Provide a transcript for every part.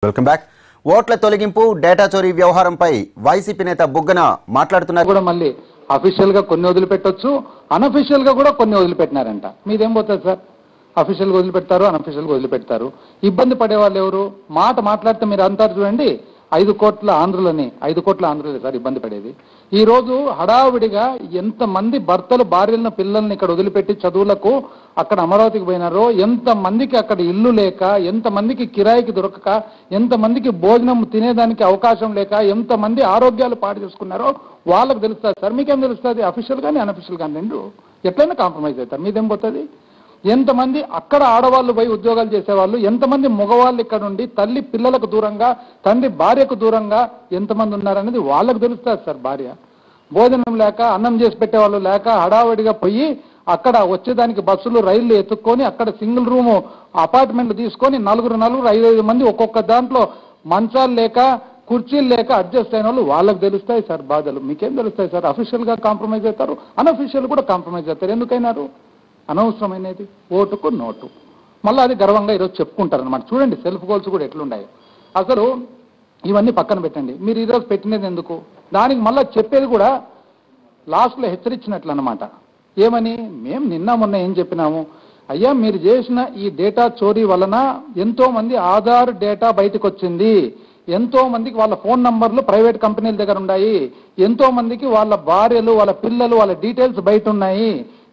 Welcome back. ఓట్ల తొలగింపు data చోరీ వ్యవహారంపై వైసీపీ నేత బుగ్గన మాట్లాడుతున్నారు. కూడా మళ్ళీ అఫీషియల్ గా కొన్ని వదిలిపెట్టొచ్చు, అనఫీషియల్ గా కూడా కొన్ని వదిలిపెట్టినారంట. మీదేం పోతుంది సార్? అఫీషియల్ గా వదిలిపెడతారు, అనఫీషియల్ గా వదిలిపెడతారు. ఇబ్బంది పడే వాళ్ళు ఎవరు? మాట్లాడితే మీరు అంటారు చూడండి, 5 కోట్ల ఆంధ్రులని, 5 కోట్ల ఆంధ్రులే సార్ ఇబ్బంది పడేది. ఈ రోజు హడావిడిగా ఎంతమంది భర్తలు భార్యలను పిల్లల్ని ఇక్కడ వదిలిపెట్టి చదువులకు అక్కడ అమరావతికి పోయినారో, ఎంతమందికి అక్కడ ఇల్లు లేక, ఎంతమందికి కిరాయికి దొరకక, ఎంతమందికి భోజనం తినేదానికి అవకాశం లేక, ఎంతమంది ఆరోగ్యాలు పాడు చేసుకున్నారో వాళ్ళకు తెలుస్తుంది సార్. మీకేం తెలుస్తుంది? అఫీషియల్ కానీ అనఫీషియల్ కానీ రెండు ఎట్లయినా కాంప్రమైజ్ అవుతారు. మీదేం పోతుంది? ఎంతమంది అక్కడ ఆడవాళ్ళు పోయి ఉద్యోగాలు చేసేవాళ్ళు, ఎంతమంది మగవాళ్ళు ఇక్కడ ఉండి తల్లి పిల్లలకు దూరంగా, తండ్రి భార్యకు దూరంగా ఎంతమంది ఉన్నారనేది వాళ్ళకు తెలుస్తుంది సార్. భార్య భోజనం లేక, అన్నం చేసి పెట్టేవాళ్ళు లేక హడావిడిగా పోయి అక్కడ వచ్చేదానికి బస్సులు రైళ్లు ఎత్తుక్కొని అక్కడ సింగిల్ రూము అపార్ట్మెంట్లు తీసుకొని నలుగురు 5 మంది ఒక్కొక్క దాంట్లో మంచాలు లేక కుర్చీలు లేక అడ్జస్ట్ అయిన వాళ్ళు వాళ్ళకు తెలుస్తాయి సార్ బాధలు. మీకేం తెలుస్తాయి సార్? అఫీషియల్ గా కాంప్రమైజ్ అవుతారు, అనఫీషియల్ కూడా కాంప్రమైజ్ అవుతారు. ఎందుకైనారు? అనవసరమైనది ఓటుకు నోటు. మళ్ళీ అది గర్వంగా ఈరోజు చెప్పుకుంటారు అనమాట. చూడండి సెల్ఫ్ గోల్స్ కూడా ఎట్లున్నాయి. అసలు ఇవన్నీ పక్కన పెట్టండి, మీరు ఈరోజు పెట్టినది ఎందుకు? దానికి మళ్ళీ చెప్పేది కూడా లాస్ట్లో హెచ్చరించినట్లు అనమాట. ఏమని? మేము నిన్న మొన్న ఏం చెప్పినాము, అయ్యా మీరు చేసిన ఈ డేటా చోరీ వలన ఎంతో మంది ఆధార్ డేటా బయటకు వచ్చింది, ఎంతో మందికి వాళ్ళ ఫోన్ నంబర్లు ప్రైవేట్ కంపెనీల దగ్గర ఉన్నాయి, ఎంతో మందికి వాళ్ళ భార్యలు, వాళ్ళ పిల్లలు, వాళ్ళ డీటెయిల్స్ బయట ఉన్నాయి,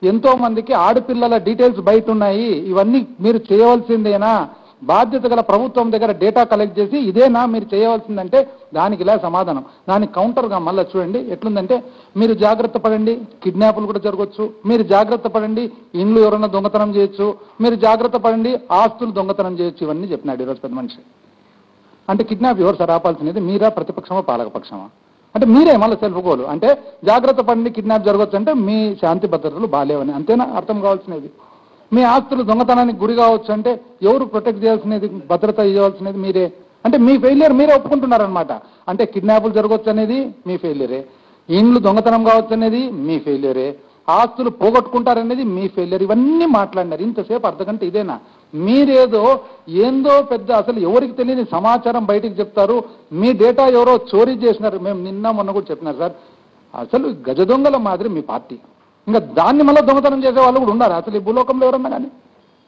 ఎంతో మందికి ఆడపిల్లల డీటెయిల్స్ బయట ఉన్నాయి. ఇవన్నీ మీరు చేయవలసిందేనా? బాధ్యత గల ప్రభుత్వం దగ్గర డేటా కలెక్ట్ చేసి ఇదేనా మీరు చేయవలసిందంటే దానికి ఇలా సమాధానం. దానికి కౌంటర్గా మళ్ళీ చూడండి ఎట్లుందంటే, మీరు జాగ్రత్త పడండి, కిడ్నాపులు కూడా జరగవచ్చు, మీరు జాగ్రత్త పడండి, ఇండ్లు ఎవరైనా దొంగతనం చేయొచ్చు, మీరు జాగ్రత్త పడండి, ఆస్తులు దొంగతనం చేయొచ్చు. ఇవన్నీ చెప్పినాడు ఈరోజు పెద్ద మనిషి. అంటే కిడ్నాప్ ఎవరు సార్ ఆపాల్సినది? మీరా, ప్రతిపక్షమా, పాలకపక్షమా? అంటే మీరే మళ్ళీ సెల్ఫ్ గోలు. అంటే జాగ్రత్త పడండి, కిడ్నాప్ జరగవచ్చు అంటే మీ శాంతి భద్రతలు బాగాలేవని, అంతేనా అర్థం కావాల్సినది? మీ ఆస్తులు దొంగతనానికి గురి కావచ్చు అంటే ఎవరు ప్రొటెక్ట్ చేయాల్సినది, భద్రత ఇవ్వాల్సినది మీరే. అంటే మీ ఫెయిలియర్ మీరే ఒప్పుకుంటున్నారనమాట. అంటే కిడ్నాపులు జరగవచ్చు అనేది మీ ఫెయిలియరే, ఇండ్లు దొంగతనం కావచ్చు అనేది మీ ఫెయిలియరే, ఆస్తులు పోగొట్టుకుంటారనేది మీ ఫెయిలియర్. ఇవన్నీ మాట్లాడినారు ఇంతసేపు అర్ధగంట. ఇదేనా? మీరేదో ఏందో పెద్ద అసలు ఎవరికి తెలియని సమాచారం బయటికి చెప్తారు. మీ డేటా ఎవరో చోరీ చేసినారు. మేము నిన్న మొన్న కూడా చెప్పినారు సార్. అసలు గజ దొంగల మాదిరి మీ పార్టీ. ఇంకా దాన్ని మళ్ళీ దొంగతనం చేసే వాళ్ళు కూడా ఉన్నారు అసలు ఈ భూలోకంలో ఎవరన్నా కానీ?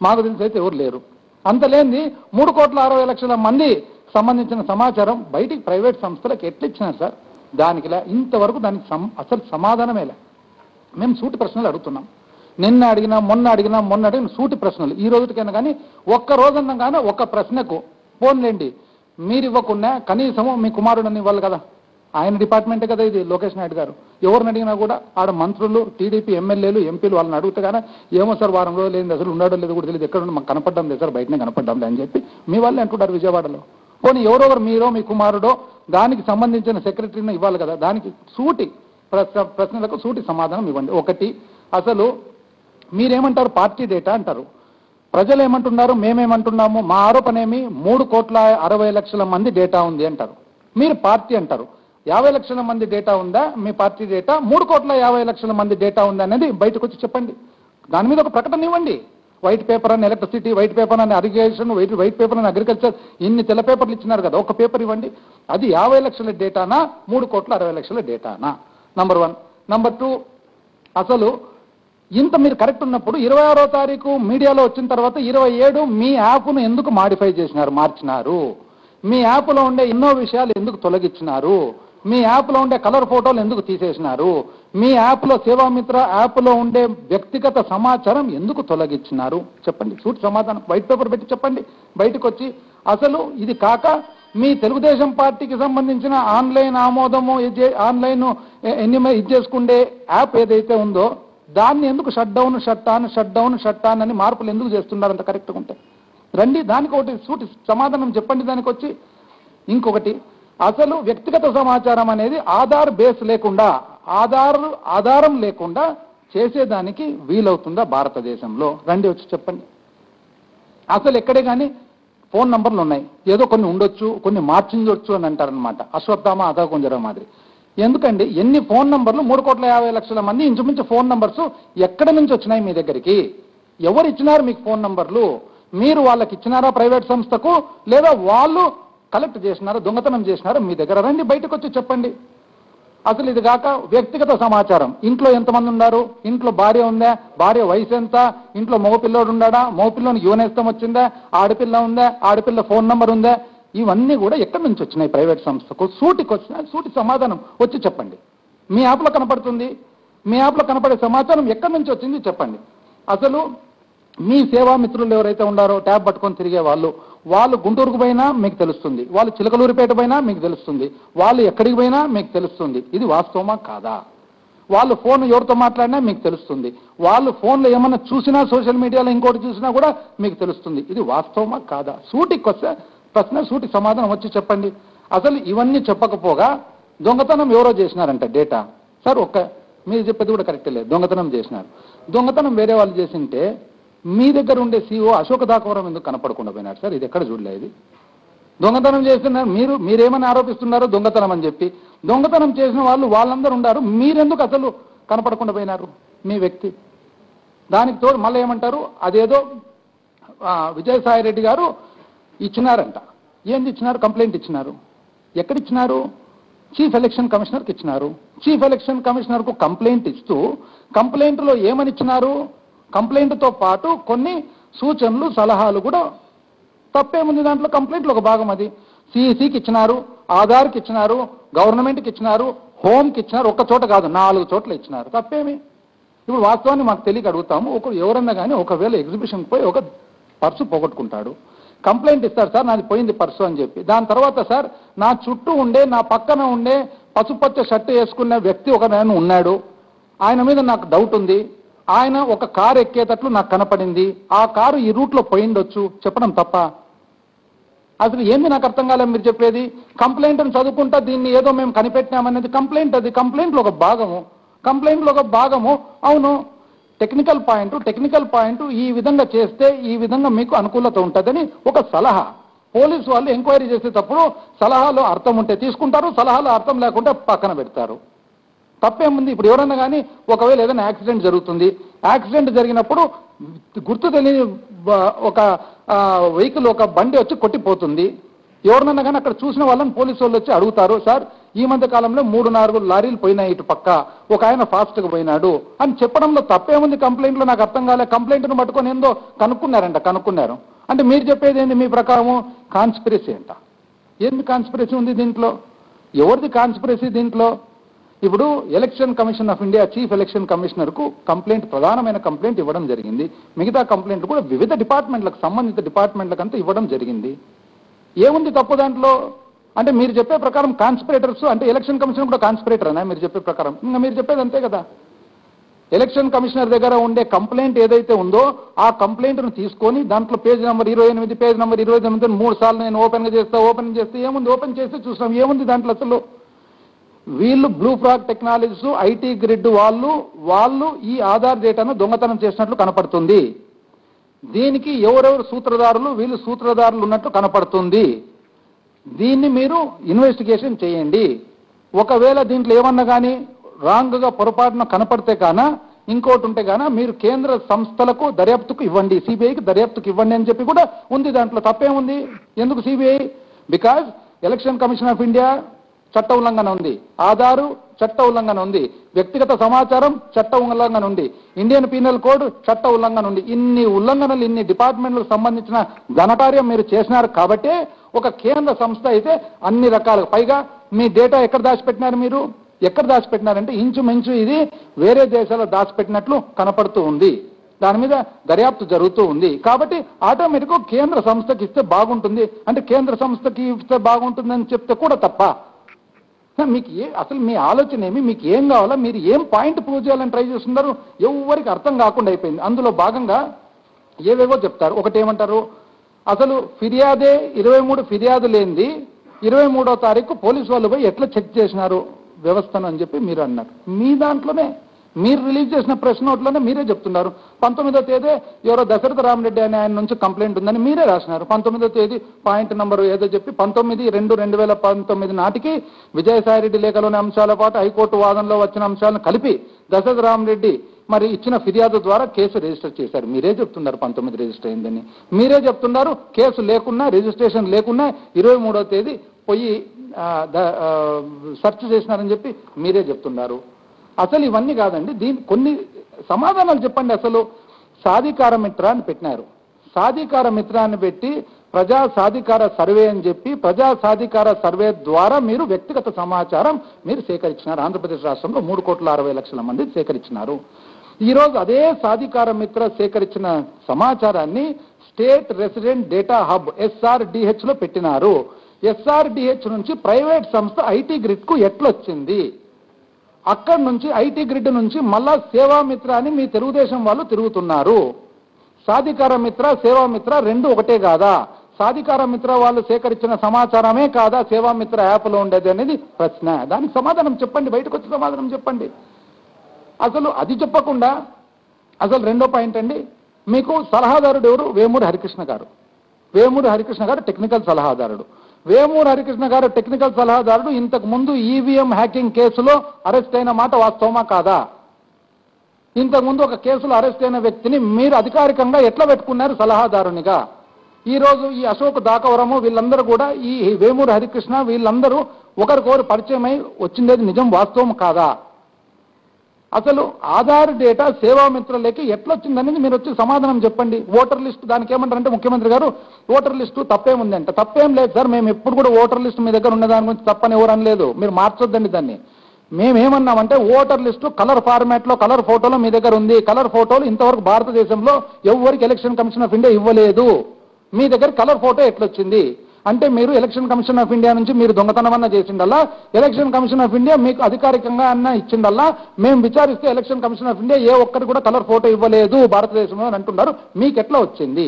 మాకు తెలిసి అయితే ఎవరు లేరు. అంత లేని 3,60,00,000 మంది సంబంధించిన సమాచారం బయటికి ప్రైవేట్ సంస్థలకు ఎట్లిచ్చినారు సార్? దానికిలా ఇంతవరకు దానికి అసలు సమాధానమేలా. మేము సూటి ప్రశ్నలు అడుగుతున్నాం. నిన్న అడిగినా, మొన్న అడిగినా, సూటి ప్రశ్నలు. ఈ రోజుకైనా కానీ ఒక్క రోజన్నా కానీ ఒక్క ప్రశ్నకు ఫోన్లేండి మీరు ఇవ్వకుండా కనీసము మీ కుమారుడని ఇవ్వాలి కదా. ఆయన డిపార్ట్మెంటే కదా ఇది, లోకేష్ నాయుడు గారు. ఎవరిని అడిగినా కూడా ఆడ మంత్రులు, టీడీపీ ఎమ్మెల్యేలు, ఎంపీలు వాళ్ళని అడిగితే కానీ ఏమో సార్ వారం రోజులు ఏంది, అసలు ఉన్నాడో లేదో కూడా తెలియదు, ఎక్కడ మాకు కనపడ్డం లేదు సార్, బయటనే కనపడ్డాంలే అని చెప్పి మీ వాళ్ళే అంటుంటారు విజయవాడలో. పోనీ ఎవరెవరు మీరో మీ కుమారుడో దానికి సంబంధించిన సెక్రటరీని ఇవ్వాలి కదా. దానికి సూటి ప్రశ్నలకు సూటి సమాధానం ఇవ్వండి. ఒకటి, అసలు మీరేమంటారు? పార్టీ డేటా అంటారు. ప్రజలు ఏమంటున్నారు? మేమేమంటున్నాము? మా ఆరోపణ ఏమి? 3,60,00,000 మంది డేటా ఉంది అంటారు. మీరు పార్టీ అంటారు. 50,00,000 మంది డేటా ఉందా మీ పార్టీ డేటా? 3,50,00,000 మంది డేటా ఉందా అనేది బయటకు వచ్చి చెప్పండి. దాని మీద ఒక ప్రకటన ఇవ్వండి. వైట్ పేపర్ అని ఎలక్ట్రిసిటీ, వైట్ పేపర్ అని ఇరిగేషన్, వైట్ పేపర్ అని అగ్రికల్చర్, ఇన్ని తెల్ల పేపర్లు ఇచ్చినారు కదా, ఒక పేపర్ ఇవ్వండి. అది 50,00,000 డేటానా, 3,60,00,000 డేటానా? నంబర్ 1. నంబర్ 2, అసలు ఇంత మీరు కరెక్ట్ ఉన్నప్పుడు 26వ తారీఖు మీడియాలో వచ్చిన తర్వాత 27 మీ యాప్ను ఎందుకు మాడిఫై చేసినారు, మార్చినారు? మీ యాప్లో ఉండే ఎన్నో విషయాలు ఎందుకు తొలగించినారు? మీ యాప్లో ఉండే కలర్ ఫోటోలు ఎందుకు తీసేసినారు? మీ యాప్లో సేవామిత్ర యాప్లో ఉండే వ్యక్తిగత సమాచారం ఎందుకు తొలగించినారు? చెప్పండి, సూటి సమాధానం వైట్ పేపర్ పెట్టి చెప్పండి బయటకు వచ్చి. అసలు ఇది కాక మీ తెలుగుదేశం పార్టీకి సంబంధించిన ఆన్లైన్ ఆమోదము, ఆన్లైన్ ఇది చేసుకుండే యాప్ ఏదైతే ఉందో దాన్ని ఎందుకు షట్ డౌన్ అని మార్పులు ఎందుకు చేస్తున్నారు అంత కరెక్ట్గా ఉంటే? రండి, దానికి ఒకటి సూటి సమాధానం చెప్పండి దానికి వచ్చి. ఇంకొకటి, అసలు వ్యక్తిగత సమాచారం అనేది ఆధార్ బేస్ లేకుండా, ఆధారం లేకుండా చేసేదానికి వీలవుతుందా భారతదేశంలో? రండి వచ్చి చెప్పండి. అసలు ఎక్కడే కానీ ఫోన్ నంబర్లు ఉన్నాయి, ఏదో కొన్ని ఉండొచ్చు, కొన్ని మార్చించవచ్చు అని అంటారనమాట. అశ్వత్థామ అధకుంజర మాదిరి. ఎందుకండి ఎన్ని ఫోన్ నంబర్లు? 3,50,00,000 మంది ఇంచుమించు ఫోన్ నంబర్స్ ఎక్కడి నుంచి వచ్చినాయి మీ దగ్గరికి? ఎవరు ఇచ్చినారు మీకు ఫోన్ నంబర్లు? మీరు వాళ్ళకి ఇచ్చినారా ప్రైవేట్ సంస్థకు, లేదా వాళ్ళు కలెక్ట్ చేసినారో దొంగతనం చేసినారో మీ దగ్గర రండి, బయటకు వచ్చి చెప్పండి. అసలు ఇది కాక వ్యక్తిగత సమాచారం, ఇంట్లో ఎంతమంది ఉన్నారు, ఇంట్లో భార్య ఉందా, భార్య వయసు ఎంత, ఇంట్లో మగపిల్లోడు ఉన్నాడా, మగపిల్లోని యువనేస్తం వచ్చిందా, ఆడపిల్ల ఉందా, ఆడపిల్ల ఫోన్ నంబర్ ఉందా, ఇవన్నీ కూడా ఎక్కడి నుంచి వచ్చినాయి ప్రైవేట్ సంస్థకు? సూటికి వచ్చినా సూటి సమాధానం వచ్చి చెప్పండి. మీ యాప్లో కనపడుతుంది, మీ యాప్లో కనపడే సమాచారం ఎక్కడి నుంచి వచ్చింది చెప్పండి. అసలు మీ సేవామిత్రులు ఎవరైతే ఉన్నారో ట్యాబ్ పట్టుకొని తిరిగే వాళ్ళు గుంటూరుకు పోయినా మీకు తెలుస్తుంది, వాళ్ళు చిలకలూరిపేట పోయినా మీకు తెలుస్తుంది, వాళ్ళు ఎక్కడికి పోయినా మీకు తెలుస్తుంది. ఇది వాస్తవమా కాదా? వాళ్ళు ఫోన్ ఎవరితో మాట్లాడినా మీకు తెలుస్తుంది, వాళ్ళు ఫోన్లో ఏమన్నా చూసినా సోషల్ మీడియాలో ఇంకోటి చూసినా కూడా మీకు తెలుస్తుంది. ఇది వాస్తవమా కాదా? సూటికి వస్తే ప్రశ్న, సూటి సమాధానం వచ్చి చెప్పండి. అసలు ఇవన్నీ చెప్పకపోగా దొంగతనం ఎవరో చేసినారంట డేటా. సార్ మీరు చెప్పేది కూడా కరెక్టే లేదు, దొంగతనం చేసినారు. దొంగతనం వేరే వాళ్ళు చేసింటే మీ దగ్గర ఉండే CEO అశోక్ దాకవరం ఎందుకు కనపడకుండా పోయినారు సార్? ఇది ఎక్కడ చూడలే. ఇది దొంగతనం చేస్తున్నారు, మీరేమని ఆరోపిస్తున్నారో దొంగతనం అని చెప్పి. దొంగతనం చేసిన వాళ్ళందరూ ఉన్నారు, మీరెందుకు అసలు కనపడకుండా పోయినారు మీ వ్యక్తి? దానికి తోడు మళ్ళీ ఏమంటారు, అదేదో విజయసాయి రెడ్డి గారు ఇచ్చినారంట. ఏంది ఇచ్చినారు? కంప్లైంట్ ఇచ్చినారు. ఎక్కడిచ్చినారు? చీఫ్ ఎలక్షన్ కమిషనర్కి ఇచ్చినారు. చీఫ్ ఎలక్షన్ కమిషనర్కు కంప్లైంట్ ఇస్తూ కంప్లైంట్లో ఏమని ఇచ్చినారు? కంప్లైంట్తో పాటు కొన్ని సూచనలు, సలహాలు కూడా. తప్పేముంది దాంట్లో? కంప్లైంట్లో ఒక భాగం అది. CECకి ఇచ్చినారు, ఆధార్కి ఇచ్చినారు, గవర్నమెంట్కి ఇచ్చినారు, హోమ్కి ఇచ్చినారు. ఒక్క చోట కాదు, 4 చోట్ల ఇచ్చినారు. తప్పేమి? ఇప్పుడు వాస్తవాన్ని మాకు తెలియక అడుగుతాము. ఎవరన్నా కానీ ఒకవేళ ఎగ్జిబిషన్కి పోయి ఒక పర్సు పోగొట్టుకుంటాడు, కంప్లైంట్ ఇస్తారు, సార్ నాది పోయింది పర్సు అని చెప్పి. దాని తర్వాత సార్ నా చుట్టూ ఉండే, నా పక్కన ఉండే పసుపచ్చ షర్టు వేసుకున్న వ్యక్తి ఒక నేను ఉన్నాడు, ఆయన మీద నాకు డౌట్ ఉంది, ఆయన ఒక కారు ఎక్కేటట్లు నాకు కనపడింది, ఆ కారు ఈ రూట్లో పోయిండొచ్చు చెప్పడం తప్ప? అసలు ఏంది నాకు అర్థం కాలేదు మీరు చెప్పేది. కంప్లైంట్ని చదువుకుంటా దీన్ని ఏదో మేము కనిపెట్టినామనేది కంప్లైంట్. అది కంప్లైంట్లో ఒక భాగము, కంప్లైంట్లో ఒక భాగము. అవును, టెక్నికల్ పాయింట్ ఈ విధంగా చేస్తే ఈ విధంగా మీకు అనుకూలత ఉంటుందని ఒక సలహా. పోలీసు వాళ్ళు ఎంక్వైరీ చేసేటప్పుడు సలహాలో అర్థం ఉంటే తీసుకుంటారు, సలహాలో అర్థం లేకుంటే పక్కన పెడతారు. తప్పేముంది? ఇప్పుడు ఎవరన్నా కానీ ఒకవేళ ఏదైనా యాక్సిడెంట్ జరుగుతుంది, యాక్సిడెంట్ జరిగినప్పుడు గుర్తు తెలియని ఒక వెహికల్, ఒక బండి వచ్చి కొట్టిపోతుంది. ఎవరినన్నా కానీ అక్కడ చూసిన వాళ్ళని పోలీసు వాళ్ళు వచ్చి అడుగుతారు, సార్ ఈ మధ్య కాలంలో 3-4 లారీలు పోయినాయి ఇటు పక్క, ఒక ఆయన ఫాస్ట్గా పోయినాడు అని చెప్పడంలో తప్పేముంది? కంప్లైంట్లో నాకు అర్థం కాలే. కంప్లైంట్ను పట్టుకొని ఏందో కనుక్కున్నారు. అంటే మీరు చెప్పేది ఏంది? మీ ప్రకారము కాన్స్పిరసీ అంట. ఏంది కాన్స్పిరసీ ఉంది దీంట్లో? ఎవరిది కాన్స్పిరసీ దీంట్లో? ఇప్పుడు election commission of India chief election కమిషనర్కు కంప్లైంట్, ప్రధానమైన కంప్లైంట్ ఇవ్వడం జరిగింది. మిగతా కంప్లైంట్ కూడా వివిధ డిపార్ట్మెంట్లకు, సంబంధిత డిపార్ట్మెంట్లకు అంతా ఇవ్వడం జరిగింది. ఏముంది తప్పు దాంట్లో? అంటే మీరు చెప్పే ప్రకారం కాన్స్పిరేటర్స్ అంటే ఎలక్షన్ కమిషనర్ కూడా కాన్స్పిరేటర్ అన్నా మీరు చెప్పే ప్రకారం? ఇంకా మీరు చెప్పేది అంతే కదా. ఎలక్షన్ కమిషనర్ దగ్గర ఉండే కంప్లైంట్ ఏదైతే ఉందో ఆ కంప్లైంట్ను తీసుకొని దాంట్లో పేజ్ నెంబర్ 28, పేజ్ నెంబర్ 28 3 సార్లు నేను ఓపెన్ చేస్తే ఏముంది? ఓపెన్ చేస్తే చూసినాం, ఏముంది దాంట్లో అసలు? వీళ్ళు blue frog technologies, IT grid వాళ్ళు ఈ ఆధార్ డేటాను దొంగతనం చేసినట్లు కనపడుతుంది. దీనికి ఎవరెవరు సూత్రధారులు, వీళ్ళు సూత్రధారులు ఉన్నట్లు కనపడుతుంది. దీన్ని మీరు ఇన్వెస్టిగేషన్ చేయండి. ఒకవేళ దీంట్లో ఏమన్నా కానీ రాంగ్గా పొరపాటున కనపడితే కానా ఇంకోటి ఉంటే గానా మీరు కేంద్ర సంస్థలకు దర్యాప్తుకు ఇవ్వండి, CBIకి దర్యాప్తుకు ఇవ్వండి అని చెప్పి కూడా ఉంది దాంట్లో. తప్పేముంది? ఎందుకు CBI? Because election commission of India చట్ట ఉల్లంఘన ఉంది, ఆధారు చట్ట ఉల్లంఘన ఉంది, వ్యక్తిగత సమాచారం చట్ట ఉల్లంఘన ఉంది, ఇండియన్ పీనల్ కోడ్ చట్ట ఉల్లంఘన ఉంది. ఇన్ని ఉల్లంఘనలు, ఇన్ని డిపార్ట్మెంట్లకు సంబంధించిన ఘనకార్యం మీరు చేసినారు కాబట్టే ఒక కేంద్ర సంస్థ అయితే అన్ని రకాలుగా. పైగా మీ డేటా ఎక్కడ దాచిపెట్టినారు? మీరు ఎక్కడ దాచిపెట్టినారంటే ఇంచుమించు ఇది వేరే దేశాల్లో దాచిపెట్టినట్లు కనపడుతూ ఉంది. దాని మీద దర్యాప్తు జరుగుతూ ఉంది. కాబట్టి ఆటోమేటిక్గా కేంద్ర సంస్థకి ఇస్తే బాగుంటుంది అంటే కేంద్ర సంస్థకి ఇస్తే బాగుంటుందని చెప్తే కూడా తప్ప. మీకు అసలు మీ ఆలోచన ఏమి? మీకు ఏం కావాలా? మీరు ఏం పాయింట్ ప్రూవ్ చేయాలని ట్రై చేస్తున్నారు? ఎవరికి అర్థం కాకుండా అయిపోయింది. అందులో భాగంగా ఏవేవో చెప్తారు. ఒకటి ఏమంటారు, అసలు ఫిర్యాదే 23 ఫిర్యాదు లేనిది 23వ తారీఖు పోలీసు వాళ్ళు పోయి ఎట్లా చెక్ చేసినారు వ్యవస్థను అని చెప్పి మీరు అన్నారు. మీ దాంట్లోనే మీరు రిలీజ్ చేసిన ప్రెస్ నోట్లోనే మీరే చెప్తున్నారు. 19వ తేదీ ఎవరో దశరథ రామరెడ్డి అనే ఆయన నుంచి కంప్లైంట్ ఉందని మీరే రాసినారు. 19వ తేదీ పాయింట్ నెంబర్ ఏదో చెప్పి 19/2/2019 నాటికి విజయసాయి రెడ్డి లేఖలోని అంశాల పాటు హైకోర్టు వాదనలో వచ్చిన అంశాలను కలిపి దశరథ రామరెడ్డి మరి ఇచ్చిన ఫిర్యాదు ద్వారా కేసు రిజిస్టర్ చేశారు. మీరే చెప్తున్నారు 19 రిజిస్టర్ అయిందని. మీరే చెప్తున్నారు కేసు లేకున్నా, రిజిస్ట్రేషన్ లేకున్నా 23వ తేదీ పోయి సెర్చ్ చేసినారని చెప్పి మీరే చెప్తున్నారు. అసలు ఇవన్నీ కాదండి, కొన్ని సమాధానాలు చెప్పండి. అసలు సాధికార మిత్ర అని పెట్టినారు. సాధికార మిత్రాన్ని పెట్టి ప్రజా సాధికార సర్వే అని చెప్పి ప్రజా సాధికార సర్వే ద్వారా మీరు వ్యక్తిగత సమాచారం మీరు సేకరించినారు. ఆంధ్రప్రదేశ్ రాష్ట్రంలో 3,60,00,000 మంది సేకరించినారు. ఈరోజు అదే సాధికార మిత్ర సేకరించిన సమాచారాన్ని state resident data hub SRDH లో పెట్టినారు. SRDH నుంచి ప్రైవేట్ సంస్థ ఐటీ గ్రిడ్ కు ఎట్లొచ్చింది? అక్కడి నుంచి ఐటీ గ్రిడ్ నుంచి మళ్ళా సేవామిత్ర అని మీ తెలుగుదేశం వాళ్ళు తిరుగుతున్నారు. సాధికార మిత్ర సేవామిత్ర రెండు ఒకటే కాదా? సాధికార మిత్ర వాళ్ళు సేకరించిన సమాచారమే కాదా సేవామిత్ర యాప్లో ఉండేది అనేది ప్రశ్న. దానికి సమాధానం చెప్పండి, బయటకు వచ్చి సమాధానం చెప్పండి. అసలు అది చెప్పకుండా అసలు రెండో పాయింట్ అండి, మీకు సలహాదారుడు ఎవరు? వేమూరి హరికృష్ణ గారు. వేమూరి హరికృష్ణ గారు టెక్నికల్ సలహాదారుడు. వేమూరి హరికృష్ణ గారు టెక్నికల్ సలహాదారుడు ఇంతకు ముందు ఈవీఎం హ్యాకింగ్ కేసులో అరెస్ట్ అయిన మాట వాస్తవమా కాదా? ఇంతకుముందు ఒక కేసులో అరెస్ట్ అయిన వ్యక్తిని మీరు అధికారికంగా ఎట్లా పెట్టుకున్నారు సలహాదారునిగా? ఈ రోజు ఈ అశోక్ దాకవరము వీళ్ళందరూ కూడా ఈ వేమూరి హరికృష్ణ వీళ్ళందరూ ఒకరికొకరు పరిచయమై వచ్చిందేది నిజం, వాస్తవం కాదా? అసలు ఆధార్ డేటా సేవామిత్రులకి ఎట్లొచ్చిందనేది మీరు వచ్చి సమాధానం చెప్పండి. ఓటర్ లిస్ట్ దానికి ఏమంటారంటే ముఖ్యమంత్రి గారు ఓటర్ లిస్టు తప్పేముందంట. తప్పేం లేదు సార్, మేము ఎప్పుడు కూడా ఓటర్ లిస్ట్ మీ దగ్గర ఉన్న దాని గురించి తప్పని ఎవరు అనలేదు. మీరు మార్చొద్దండి దాన్ని. మేమేమన్నామంటే ఓటర్ లిస్టు కలర్ ఫార్మాట్ లో కలర్ ఫోటోలో మీ దగ్గర ఉంది. కలర్ ఫోటోలు ఇంతవరకు భారతదేశంలో ఎవరికి ఎలక్షన్ కమిషన్ ఆఫ్ ఇండియా ఇవ్వలేదు. మీ దగ్గర కలర్ ఫోటో ఎట్లొచ్చింది అంటే మీరు ఎలక్షన్ కమిషన్ ఆఫ్ ఇండియా నుంచి మీరు దొంగతనం అన్నా చేసిండల్లా, ఎలక్షన్ కమిషన్ ఆఫ్ ఇండియా మీకు అధికారికంగా అన్నా ఇచ్చిండల్లా. మేము విచారిస్తే ఎలక్షన్ కమిషన్ ఆఫ్ ఇండియా ఏ ఒక్కరు కూడా కలర్ ఫోటో ఇవ్వలేదు భారతదేశంలో అని అంటున్నారు. మీకు ఎట్లా వచ్చింది?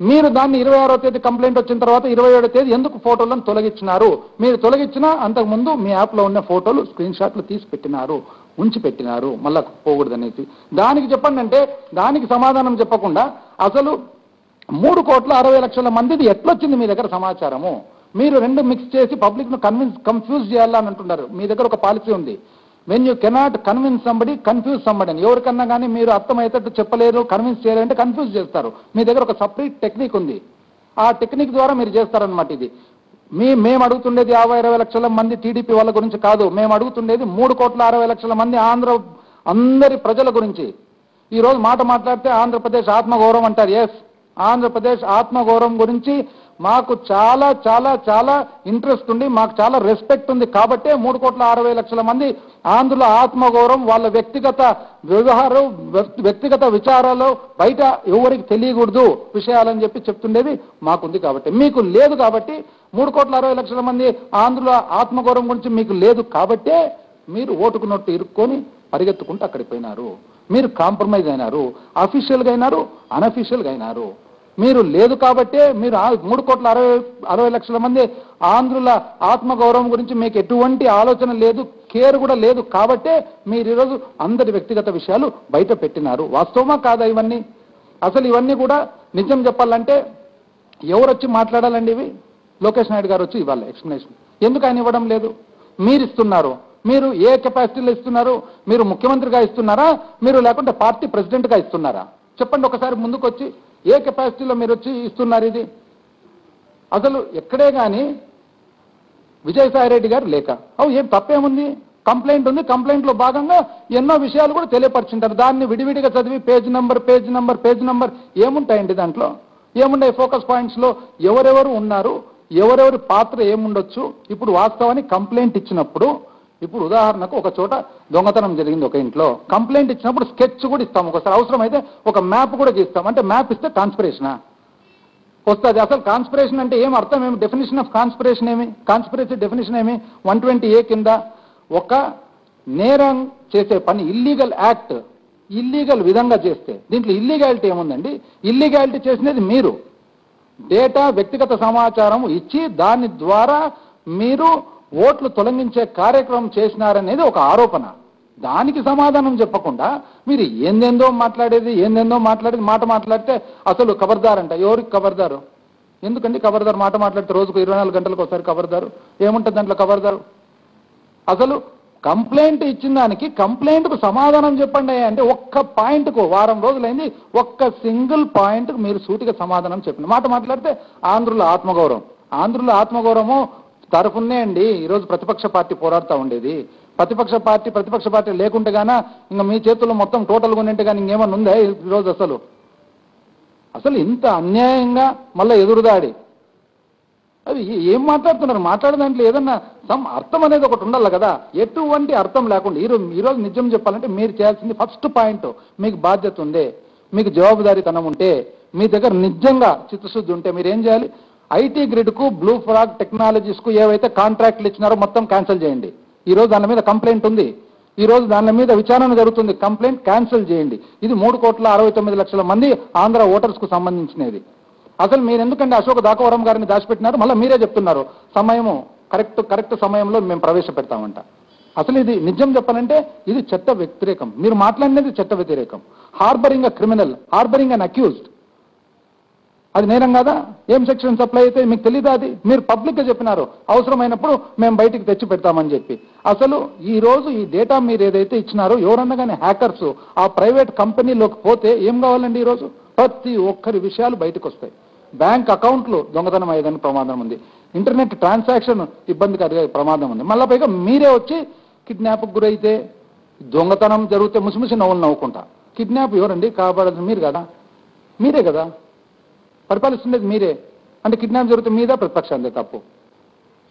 మీరు దాన్ని 26వ తేదీ కంప్లైంట్ వచ్చిన తర్వాత 27వ తేదీ ఎందుకు ఫోటోలను తొలగించినారు? మీరు తొలగించినా అంతకుముందు మీ యాప్లో ఉన్న ఫోటోలు స్క్రీన్ షాట్లు తీసి పెట్టినారు, ఉంచి పెట్టినారు, మళ్ళా పోకూడదనేసి. దానికి చెప్పండి అంటే దానికి సమాధానం చెప్పకుండా అసలు 3,60,00,000 మందిది ఎట్లొచ్చింది మీ దగ్గర సమాచారము? మీరు రెండు మిక్స్ చేసి పబ్లిక్ ను కన్ఫ్యూజ్ చేయాలని అంటున్నారు. మీ దగ్గర ఒక పాలసీ ఉంది, when you cannot convince somebody confuse somebody అని. ఎవరికన్నా కానీ మీరు అర్థమయ్యేటట్టు చెప్పలేరు, కన్విన్స్ చేయాలంటే కన్ఫ్యూజ్ చేస్తారు. మీ దగ్గర ఒక సపరేట్ టెక్నిక్ ఉంది, ఆ టెక్నిక్ ద్వారా మీరు చేస్తారనమాట. ఇది మేము అడుగుతుండేది 50-20 లక్షల మంది టీడీపీ వాళ్ళ గురించి కాదు. మేము అడుగుతుండేది 3,60,00,000 మంది అందరి ప్రజల గురించి. ఈ రోజు మాట మాట్లాడితే ఆంధ్రప్రదేశ్ ఆత్మగౌరవం అంటారు. ఎస్, ఆంధ్రప్రదేశ్ ఆత్మగౌరవం గురించి మాకు చాలా చాలా చాలా ఇంట్రెస్ట్ ఉంది, మాకు చాలా రెస్పెక్ట్ ఉంది. కాబట్టే 3,60,00,000 మంది ఆంధ్రుల ఆత్మగౌరవం, వాళ్ళ వ్యక్తిగత వ్యవహారం, వ్యక్తిగత విచారాలు బయట ఎవరికి తెలియకూడదు విషయాలని చెప్పి చెప్తుండేది మాకుంది. కాబట్టి మీకు లేదు. కాబట్టి 3,60,00,000 మంది ఆంధ్రుల ఆత్మగౌరవం గురించి మీకు లేదు. కాబట్టే మీరు ఓటుకు నోటు ఇరుక్కొని పరిగెత్తుకుంటూ అక్కడికి పోయినారు. మీరు కాంప్రమైజ్ అయినారు, అఫీషియల్గా అయినారు, అనఫీషియల్గా అయినారు. మీరు లేదు కాబట్టే మీరు 3,60,00,000 మంది ఆంధ్రుల ఆత్మగౌరవం గురించి మీకు ఎటువంటి ఆలోచన లేదు, కేర్ కూడా లేదు. కాబట్టే మీరు ఈరోజు అందరి వ్యక్తిగత విషయాలు బయట పెట్టినారు. వాస్తవమా కాదా ఇవన్నీ? అసలు ఇవన్నీ కూడా నిజం చెప్పాలంటే ఎవరు వచ్చి మాట్లాడాలండి? ఇవి లోకేష్ నాయుడు గారు వచ్చి ఇవ్వాలి ఎక్స్ప్లెనేషన్. ఎందుకు ఆయన ఇవ్వడం లేదు? మీరు ఇస్తున్నారు. మీరు ఏ కెపాసిటీలో ఇస్తున్నారు? మీరు ముఖ్యమంత్రిగా ఇస్తున్నారా, మీరు లేకుంటే పార్టీ ప్రెసిడెంట్గా ఇస్తున్నారా? చెప్పండి ఒకసారి ముందుకు వచ్చి. ఏ కెపాసిటీలో మీరు వచ్చి ఇస్తున్నారు ఇది? అసలు ఎక్కడే కానీ విజయసాయిరెడ్డి గారు లేక ఏం తప్పేముంది? కంప్లైంట్ ఉంది, కంప్లైంట్లో భాగంగా ఎన్నో విషయాలు కూడా తెలియపరిచింటారు. దాన్ని విడివిడిగా చదివి పేజ్ నంబర్ ఏముంటాయండి దాంట్లో? ఏముంటాయి ఫోకస్ పాయింట్స్లో? ఎవరెవరు ఉన్నారు, ఎవరెవరి పాత్ర ఏముండొచ్చు? ఇప్పుడు వాస్తవానికి కంప్లైంట్ ఇచ్చినప్పుడు, ఇప్పుడు ఉదాహరణకు ఒక చోట దొంగతనం జరిగింది ఒక ఇంట్లో, కంప్లైంట్ ఇచ్చినప్పుడు స్కెచ్ కూడా ఇస్తాం, ఒకసారి అవసరమైతే ఒక మ్యాప్ కూడా గీస్తాం. అంటే మ్యాప్ ఇస్తే కాన్స్పిరేషనా వస్తుంది? అసలు కాన్స్పిరేషన్ అంటే ఏం అర్థం? ఏమి డెఫినేషన్ ఆఫ్ కాన్స్పిరేషన్ ఏమి? కాన్స్పిరసీ డెఫినేషన్ ఏమి? 120A కింద ఒక నేరం చేసే పని, ఇల్లీగల్ యాక్ట్, ఇల్లీగల్ విధంగా చేస్తే దీంట్లో ఇల్లీగాలిటీ ఏముందండి? ఇల్లీగాలిటీ చేసినది మీరు డేటా, వ్యక్తిగత సమాచారం ఇచ్చి దాని ద్వారా మీరు ఓట్లు తొలగించే కార్యక్రమం చేసినారనేది ఒక ఆరోపణ. దానికి సమాధానం చెప్పకుండా మీరు ఏందేందో మాట్లాడేది మాట మాట్లాడితే అసలు ఖబర్దార్ అంట. ఎవరికి ఖబర్దారు? ఎందుకండి ఖబర్దార్? మాట మాట్లాడితే రోజుకు 24 గంటలకు ఒకసారి ఖబర్దారు ఏముంటుంది దాంట్లో? ఖబర్దారు అసలు కంప్లైంట్ ఇచ్చిన దానికి కంప్లైంట్కు సమాధానం చెప్పండి అంటే ఒక్క పాయింట్కు వారం రోజులైంది, ఒక్క సింగిల్ పాయింట్కు మీరు సూటిగా సమాధానం చెప్పండి. మాట మాట్లాడితే ఆంధ్రుల ఆత్మగౌరవం తరఫునే అండి ఈరోజు ప్రతిపక్ష పార్టీ పోరాడుతూ ఉండేది. ప్రతిపక్ష పార్టీ లేకుంటే గానా ఇంకా మీ చేతుల్లో మొత్తం టోటల్గా ఉండింటే కానీ ఇంకేమన్నా ఉందా ఈరోజు? అసలు ఇంత అన్యాయంగా మళ్ళీ ఎదురుదాడి, అది ఏం మాట్లాడుతున్నారు? మాట్లాడే దాంట్లో ఏదన్నా అర్థం అనేది ఒకటి ఉండాలి కదా. ఎటువంటి అర్థం లేకుండా ఈరోజు నిజం చెప్పాలంటే మీరు చేయాల్సింది ఫస్ట్ పాయింట్, మీకు బాధ్యత ఉందే, మీకు జవాబుదారీతనం ఉంటే, మీ దగ్గర నిజంగా చిత్తశుద్ధి ఉంటే మీరు ఏం చేయాలి? ఐటీ గ్రిడ్కు, బ్లూ ఫ్లాగ్ టెక్నాలజీస్కు ఏవైతే కాంట్రాక్ట్లు ఇచ్చినారో మొత్తం క్యాన్సిల్ చేయండి. ఈరోజు దాని మీద కంప్లైంట్ ఉంది, ఈరోజు దాని మీద విచారణ జరుగుతుంది, కంప్లైంట్ క్యాన్సిల్ చేయండి. ఇది 3,69,00,000 మంది ఆంధ్ర ఓటర్స్కు సంబంధించినది. అసలు మీరు ఎందుకంటే అశోక్ దాకవరం గారిని దాచిపెట్టినారు? మళ్ళీ మీరే చెప్తున్నారు సమయము కరెక్ట్ సమయంలో మేము ప్రవేశపెడతామంట. అసలు ఇది నిజం చెప్పాలంటే ఇది చట్ట వ్యతిరేకం. మీరు మాట్లాడినది చట్ట వ్యతిరేకం. Harbouring a criminal, harbouring an accused, అది నేరం కదా? ఏం సెక్షన్స్ అప్లై అయితే మీకు తెలీదా? అది మీరు పబ్లిక్గా చెప్పినారు అవసరమైనప్పుడు మేము బయటికి తెచ్చి పెడతామని చెప్పి. అసలు ఈ రోజు ఈ డేటా మీరు ఏదైతే ఇచ్చినారో ఎవరన్నా కానీ హ్యాకర్స్ ఆ ప్రైవేట్ కంపెనీలోకి పోతే ఏం కావాలండి? ఈరోజు ప్రతి ఒక్కరి విషయాలు బయటకు వస్తాయి. బ్యాంక్ అకౌంట్లు దొంగతనం అయ్యేదని ప్రమాదం ఉంది, ఇంటర్నెట్ ట్రాన్సాక్షన్ ఇబ్బంది కలిగే ప్రమాదం ఉంది. మళ్ళీ పైగా మీరే వచ్చి కిడ్నాప్కి గురైతే, దొంగతనం జరిగితే ముసిముసి నవ్వులు నవ్వుకుంటా. కిడ్నాప్ ఎవరండి కాపాడాల్సింది? మీరు కదా, మీరే కదా పరిపాలిస్తుండేది, మీరే. అంటే కిడ్నాప్ జరిగితే మీదే ప్రతిపక్షాలే తప్పు,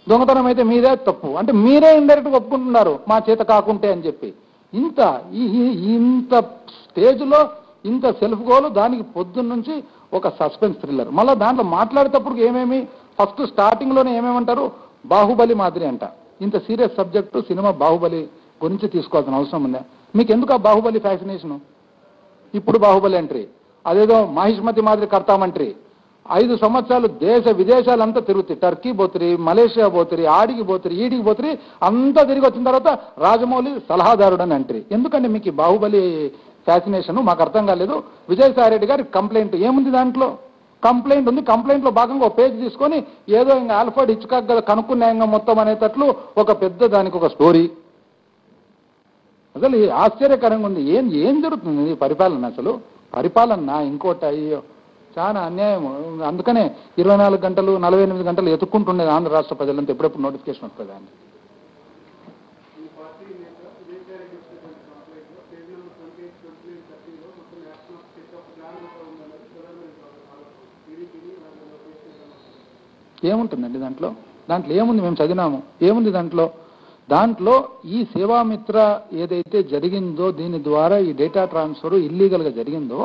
దొంగతనం అయితే మీదే తప్పు, అంటే మీరే ఇండైరెక్ట్గా ఒప్పుకుంటున్నారు మా చేత కాకుంటే అని చెప్పి. ఇంత స్టేజ్లో ఇంత సెల్ఫ్ గోలు, దానికి పొద్దున్న నుంచి ఒక సస్పెన్స్ థ్రిల్లర్. మళ్ళీ దాంట్లో మాట్లాడేటప్పుడు ఏమేమి ఫస్ట్ స్టార్టింగ్లోనే ఏమేమంటారు? బాహుబలి మాదిరి అంట. ఇంత సీరియస్ సబ్జెక్టు సినిమా బాహుబలి గురించి తీసుకోవాల్సిన అవసరం ఉందా? మీకు ఎందుకు ఆ బాహుబలి ఫ్యాసినేషను? ఇప్పుడు బాహుబలి ఎంట్రీ, అదేదో మహిష్మతి మాదిరి కర్తామంట్రీ. 5 సంవత్సరాలు దేశ విదేశాలంతా తిరుగుతాయి. టర్కీ పోతురి, మలేషియా పోతురి, ఆడికి పోతురి, ఈడికి పోతురి, అంతా తిరిగి వచ్చిన తర్వాత రాజమౌళి సలహాదారుడు అని అంటారు. ఎందుకంటే మీకు బాహుబలి ఫ్యాసినేషన్ మాకు అర్థం కాలేదు. విజయసాయి రెడ్డి గారి కంప్లైంట్ ఏముంది? దాంట్లో కంప్లైంట్ ఉంది. కంప్లైంట్లో భాగంగా ఒక పేజ్ తీసుకొని ఏదో ఇంకా ఆల్ఫర్డ్ హిచ్కాక్ కనుక్కున్నాయంగా మొత్తం అనేటట్లు ఒక పెద్ద దానికి ఒక స్టోరీ. అసలు ఆశ్చర్యకరంగా ఉంది. ఏం జరుగుతుంది పరిపాలన? అసలు పరిపాలన ఇంకోటి అయ్యో చాలా అన్యాయం. అందుకనే 24 గంటలు 48 గంటలు ఎత్తుక్కుంటుండేది ఆంధ్ర రాష్ట్ర ప్రజలంతా ఎప్పుడెప్పుడు నోటిఫికేషన్ వస్తుంది అని. ఏముంటుందండి దాంట్లో? ఏముంది? మేము చదివినాము. ఏముంది దాంట్లో ఈ సేవామిత్ర ఏదైతే జరిగిందో, దీని ద్వారా ఈ డేటా ట్రాన్స్ఫర్ ఇల్లీగల్గా జరిగిందో,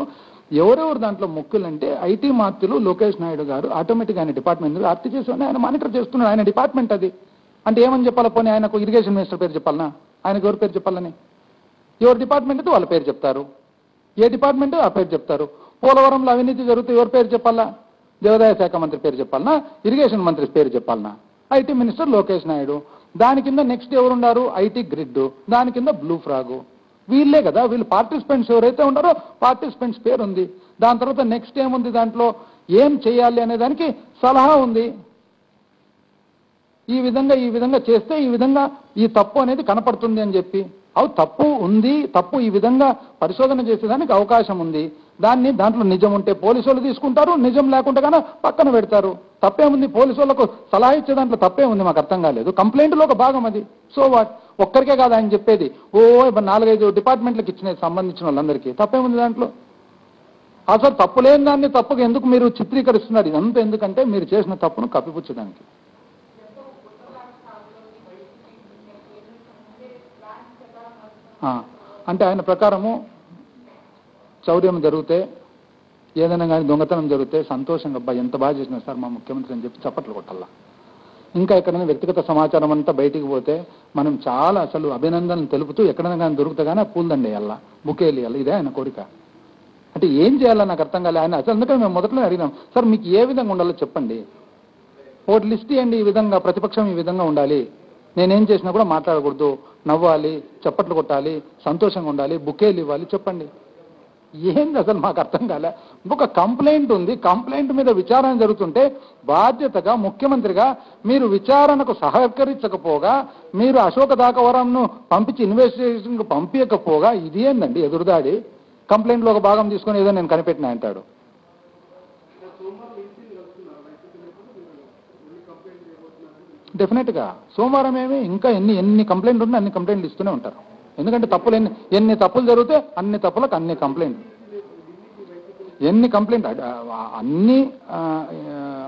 ఎవరెవరు దాంట్లో ముక్కులంటే ఐటీ మాత్రులు లోకేష్ నాయుడు గారు ఆటోమేటిక్గా ఆయన డిపార్ట్మెంట్ ఆర్తి చేసి ఆయన మానిటర్ చేస్తున్నాడు. ఆయన డిపార్ట్మెంట్ అది. అంటే ఏమని చెప్పాలా? పోనీ ఆయనకు ఇరిగేషన్ మినిస్టర్ పేరు చెప్పాలనా? ఆయనకు ఎవరి పేరు చెప్పాలని? ఎవరి డిపార్ట్మెంట్ అయితే వాళ్ళ పేరు చెప్తారు, ఏ డిపార్ట్మెంట్ ఆ పేరు చెప్తారు. పోలవరంలో అవినీతి జరిగితే ఎవరి పేరు చెప్పాలా? దేవాదాయ శాఖ మంత్రి పేరు చెప్పాలనా? ఇరిగేషన్ మంత్రి పేరు చెప్పాలనా? IT minister Lokesh Naidu. దాని కింద నెక్స్ట్ ఎవరున్నారు? IT grid. దాని కింద బ్లూ ఫ్రాగ్. వీళ్ళే కదా. వీళ్ళు పార్టిసిపెంట్స్ ఎవరైతే ఉన్నారో పార్టిసిపెంట్స్ పేరు ఉంది. దాని తర్వాత నెక్స్ట్ ఏముంది? దాంట్లో ఏం చేయాలి అనే దానికి సలహా ఉంది. ఈ విధంగా చేస్తే ఈ విధంగా ఈ తప్పు అనేది కనపడుతుంది అని చెప్పి. తప్పు ఉంది, తప్పు ఈ విధంగా పరిశోధన చేసేదానికి అవకాశం ఉంది. దాంట్లో నిజం ఉంటే పోలీసు వాళ్ళు తీసుకుంటారు, నిజం లేకుంటే కన్నా పక్కన పెడతారు. తప్పేముంది? పోలీసు వాళ్ళకు సలహా ఇచ్చే దాంట్లో తప్పేముంది? మాకు అర్థం కాలేదు. కంప్లైంట్లో ఒక భాగం అది. So what? ఒక్కరికే కాదు ఆయన చెప్పేది, 4-5 డిపార్ట్మెంట్లకు ఇచ్చిన సంబంధించిన వాళ్ళందరికీ. తప్పేముంది దాంట్లో? అసలు తప్పు లేని దాన్ని తప్పుగా ఎందుకు మీరు చిత్రీకరిస్తున్నారు? ఇదంతా ఎందుకంటే మీరు చేసిన తప్పును కప్పిపుచ్చడానికి. అంటే ఆయన ప్రకారము చౌర్యం జరిగితే, ఏదైనా కానీ దొంగతనం జరిగితే సంతోషంగా అబ్బాయి ఎంత బాగా చేసినా సార్ మా ముఖ్యమంత్రి అని చెప్పి చప్పట్లు కొట్టాలా. ఇంకా ఎక్కడైనా వ్యక్తిగత సమాచారం అంతా బయటికి పోతే మనం చాలా అసలు అభినందనలు తెలుపుతూ ఎక్కడైనా కానీ దొరికితే కానీ పూలదండి వేయాలా, బుకేలు వేయాలి. ఇదే ఆయన కోరిక. అంటే ఏం చేయాలో నాకు అర్థం కాలే. ఆయన అసలు అందుకని మేము మొదట్లో అడిగినాం, సార్ మీకు ఏ విధంగా ఉండాలో చెప్పండి, ఒకటి లిస్ట్ ఇవ్వండి. ఈ విధంగా ప్రతిపక్షం ఈ విధంగా ఉండాలి, నేనేం చేసినా కూడా మాట్లాడకూడదు, నవ్వాలి, చప్పట్లు కొట్టాలి, సంతోషంగా ఉండాలి, బుకేలు ఇవ్వాలి, చెప్పండి. ఏంది అసలు మాకు అర్థం కాలే. ఒక కంప్లైంట్ ఉంది, కంప్లైంట్ మీద విచారణ జరుగుతుంటే బాధ్యతగా ముఖ్యమంత్రిగా మీరు విచారణకు సహకరించకపోగా, మీరు అశోక దాకవరంను పంపించి ఇన్వెస్టిగేషన్కు పంపించకపోగా ఇది ఏందండి ఎదురుదాడి? కంప్లైంట్లో ఒక భాగం తీసుకొని ఏదో నేను కనిపెట్టినా అంటాడు. డెఫినెట్గా సోమవారం ఏమి ఇంకా ఎన్ని కంప్లైంట్లు ఉన్నా అన్ని కంప్లైంట్లు ఇస్తూనే ఉంటారు. ఎందుకంటే తప్పులు ఎన్ని తప్పులు జరిగితే అన్ని తప్పులకు అన్ని కంప్లైంట్, ఎన్ని కంప్లైంట్ అన్ని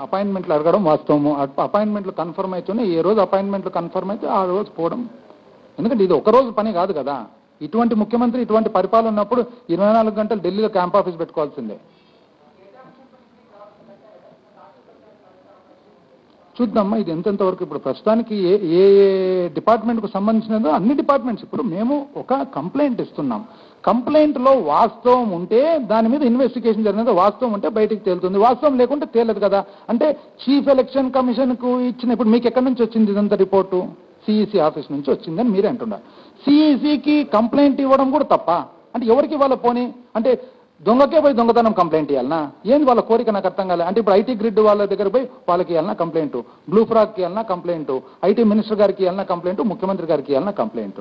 అపాయింట్మెంట్లు అడగడం వాస్తవము. అపాయింట్మెంట్లు కన్ఫర్మ్ అవుతూనే ఏ రోజు అపాయింట్మెంట్లు కన్ఫర్మ్ అయితే ఆ రోజు పోవడం. ఎందుకంటే ఇది ఒక రోజు పని కాదు కదా. ఇటువంటి ముఖ్యమంత్రి ఇటువంటి పరిపాలన ఉన్నప్పుడు 24 గంటలు ఢిల్లీలో క్యాంప్ ఆఫీస్ పెట్టుకోవాల్సిందే. చూద్దామా ఇది ఎంతవరకు. ఇప్పుడు ప్రస్తుతానికి ఏ డిపార్ట్మెంట్కు సంబంధించినదో అన్ని డిపార్ట్మెంట్స్ ఇప్పుడు మేము ఒక కంప్లైంట్ ఇస్తున్నాం. కంప్లైంట్లో వాస్తవం ఉంటే దాని మీద ఇన్వెస్టిగేషన్ జరిగినది వాస్తవం ఉంటే బయటికి తేలుతుంది, వాస్తవం లేకుంటే తేలదు కదా. అంటే చీఫ్ ఎలక్షన్ కమిషన్కు ఇచ్చిన ఇప్పుడు మీకు ఎక్కడి నుంచి వచ్చింది ఇదంతా రిపోర్టు? సిఈసి ఆఫీస్ నుంచి వచ్చిందని మీరే అంటున్నారు. సిఈసికి కంప్లైంట్ ఇవ్వడం కూడా తప్ప? అంటే ఎవరికి ఇవ్వాలి పోనీ? అంటే దొంగకే పోయి దొంగతనం కంప్లైంట్ ఇవ్వాలన్నా? ఏంది వాళ్ళ కోరిక నాకు అర్థం కాలే. అంటే ఇప్పుడు ఐటీ గ్రిడ్ వాళ్ళ దగ్గర పోయి వాళ్ళకి ఇవ్వాలన్నా కంప్లైంట్, బ్లూ ఫ్రాగ్కి ఇవ్వాలన్నా కంప్లైంట్, ఐటీ మినిస్టర్ గారికి ఇవ్వాలన్నా కంప్లైంట్, ముఖ్యమంత్రి గారికి ఇవ్వాలన్నా కంప్లైంట్.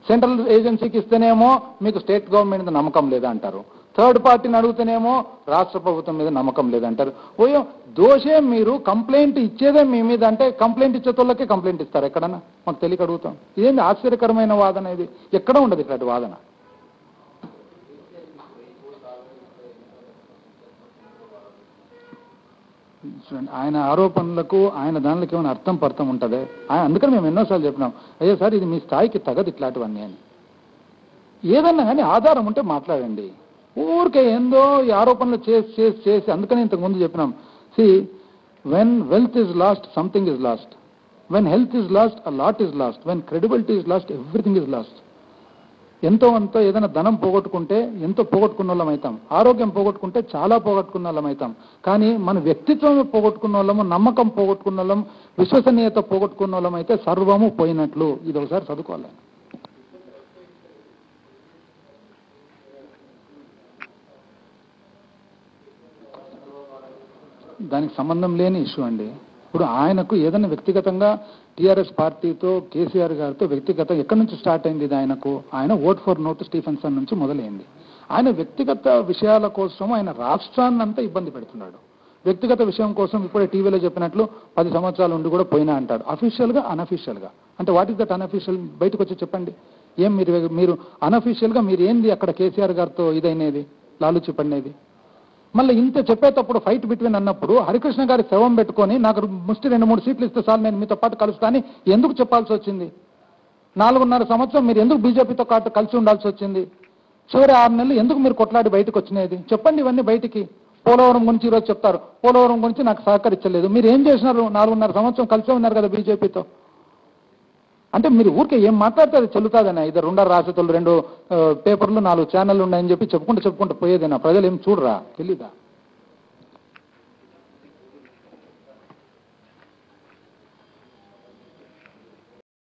సెంట్రల్ ఏజెన్సీకి ఇస్తేనేమో మీకు స్టేట్ గవర్నమెంట్ మీద నమ్మకం లేదా అంటారు, థర్డ్ పార్టీని అడుగుతూనేమో రాష్ట్ర ప్రభుత్వం మీద నమ్మకం లేదంటారు. ఓయో దోషే మీరు కంప్లైంట్ ఇచ్చేదే మీ మీద అంటే కంప్లైంట్ ఇచ్చేతోళ్ళకే కంప్లైంట్ ఇస్తారు ఎక్కడన్నా? మాకు తెలియక అడుగుతాం. ఇదేంటి ఆశ్చర్యకరమైన వాదన ఇది? ఎక్కడ ఉండదు ఇట్లాంటి వాదన. ఆయన ఆరోపణలకు ఆయన దానిలోకి ఏమైనా అర్థం ఉంటుంది? అందుకని మేము ఎన్నోసార్లు చెప్పినాం, అయ్యో సార్ ఇది మీ స్థాయికి తగదు ఇట్లాంటివన్నీ అని. ఏదన్నా కానీ ఆధారం ఉంటే మాట్లాడండి. ఊరికే ఏందో ఈ ఆరోపణలు చేసి అందుకని ఇంతకుముందు చెప్పినాం, when wealth is lost something is lost, when health is lost a lot is lost, when credibility is lost everything is lost. ఎంతో అంతో ఏదైనా ధనం పోగొట్టుకుంటే ఎంతో పోగొట్టుకున్న వాళ్ళం అవుతాం, ఆరోగ్యం పోగొట్టుకుంటే చాలా పోగొట్టుకున్న వాళ్ళం అవుతాం. కానీ మన వ్యక్తిత్వం పోగొట్టుకున్న వాళ్ళము, నమ్మకం పోగొట్టుకున్న వాళ్ళం, విశ్వసనీయత పోగొట్టుకున్న వాళ్ళం అయితే సర్వము పోయినట్లు. ఇది ఒకసారి చదువుకోవాలి. దానికి సంబంధం లేని ఇష్యూ అండి. ఇప్పుడు ఆయనకు ఏదైనా వ్యక్తిగతంగా టీఆర్ఎస్ పార్టీతో కేసీఆర్ గారితో వ్యక్తిగత ఎక్కడి నుంచి స్టార్ట్ అయింది ఇది? ఆయన ఓట్ ఫర్ నోట్ స్టీఫెన్సన్ నుంచి మొదలైంది. ఆయన వ్యక్తిగత విషయాల కోసం ఆయన రాష్ట్రాన్ని అంతా ఇబ్బంది పెడుతున్నాడు. వ్యక్తిగత విషయం కోసం ఇప్పుడే టీవీలో చెప్పినట్లు 10 సంవత్సరాలు ఉండి కూడా పోయినా అంటాడు. అఫీషియల్గా అనఫీషియల్గా అంటే వాట్ ఈస్ దట్ అనఫీషియల్? బయటకు వచ్చి చెప్పండి. ఏం మీరు అనఫీషియల్గా మీరు ఏంది అక్కడ కేసీఆర్ గారితో ఇదైనది, లాలూచి పడినది? మళ్ళీ ఇంత చెప్పేటప్పుడు ఫైట్ బిట్వీన్ అన్నప్పుడు హరికృష్ణ గారి శవం పెట్టుకొని నాకు ముష్టి 2-3 సీట్లు ఇస్తే సార్ నేను మీతో పాటు కలుస్తాను ఎందుకు చెప్పాల్సి వచ్చింది? 4.5 సంవత్సరం మీరు ఎందుకు బీజేపీతో కలిసి ఉండాల్సి వచ్చింది? చివరి 6 నెలలు ఎందుకు మీరు కొట్లాడి బయటకు వచ్చినది? చెప్పండి ఇవన్నీ బయటికి. పోలవరం గురించి ఈరోజు చెప్తారు, పోలవరం గురించి నాకు సహకరించలేదు. మీరు ఏం చేసినారు? 4.5 సంవత్సరం కలిసే ఉన్నారు కదా బీజేపీతో. అంటే మీరు ఊరికే ఏం మాట్లాడితే చెల్లుతాదనా? ఇద్దరు ఉండరు రాసేతోళ్ళు, 2 పేపర్లు 4 ఛానళ్ళు ఉన్నాయని చెప్పుకుంటూ పోయేదేనా? ప్రజలు ఏం చూడరా? తెలీదా?